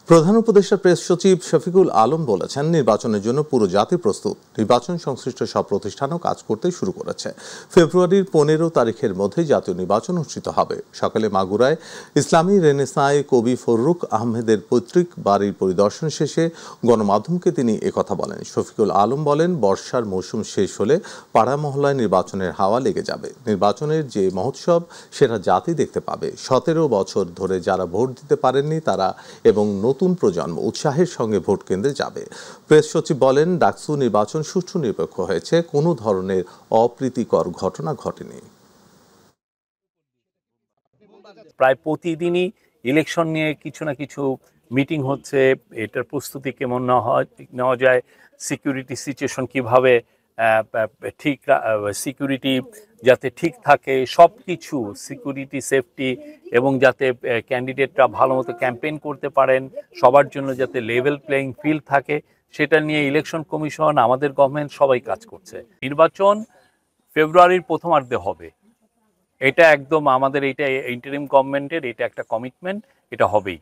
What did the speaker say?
প্রধান উপদেষ্টা প্রেস সচিব শফিকুল আলম বলেছেন, নির্বাচনের জন্য পুরো জাতি প্রস্তুত। নির্বাচন সংশ্লিষ্ট সব প্রতিষ্ঠানও কাজ করতে শুরু করেছে। ফেব্রুয়ারির 15 তারিখের মধ্যে জাতীয় নির্বাচন অনুষ্ঠিত হবে। সকালে মাগুরায় ইসলামী রেনেসাঁয় কবি ফররুখ আহমেদের পৈতৃক বাড়ির পরিদর্শন শেষে গণমাধ্যমকে তিনি একথা বলেন। শফিকুল আলম বলেন, বর্ষার মৌসুম শেষ হলে পাড়া মহল্লায় নির্বাচনের হাওয়া লেগে যাবে। নির্বাচনের যে মহোৎসব সেটা জাতি দেখতে পাবে। 17 বছর ধরে যারা ভোট দিতে পারেননি তারা এবং নতুন প্রজন্ম উৎসাহের সঙ্গে ভোট কেন্দ্রে যাবে। প্রেস সচিব বলেন, ডাকসু নির্বাচন সুষ্ঠু নিরপেক্ষ হয়েছে, কোনো ধরনের অপ্রীতিকর ঘটনা ঘটেনি। প্রায় প্রতিদিনই ইলেকশন নিয়ে কিছু না কিছু মিটিং হচ্ছে, এটার প্রস্তুতি কেমন নেওয়া যায়, সিকিউরিটি সিচুয়েশন কিভাবে ঠিক, সিকিউরিটি যাতে ঠিক থাকে, সব কিছু সিকিউরিটি সেফটি, এবং যাতে ক্যান্ডিডেটরা ভালো মতো ক্যাম্পেইন করতে পারেন, সবার জন্য যাতে লেভেল প্লেইং ফিল্ড থাকে, সেটা নিয়ে ইলেকশন কমিশন, আমাদের গভর্নমেন্ট সবাই কাজ করছে। নির্বাচন ফেব্রুয়ারির প্রথমার্ধে হবে, এটা একদম আমাদের, এটা ইন্টারিম গভর্নমেন্টের এটা একটা কমিটমেন্ট, এটা হবেই।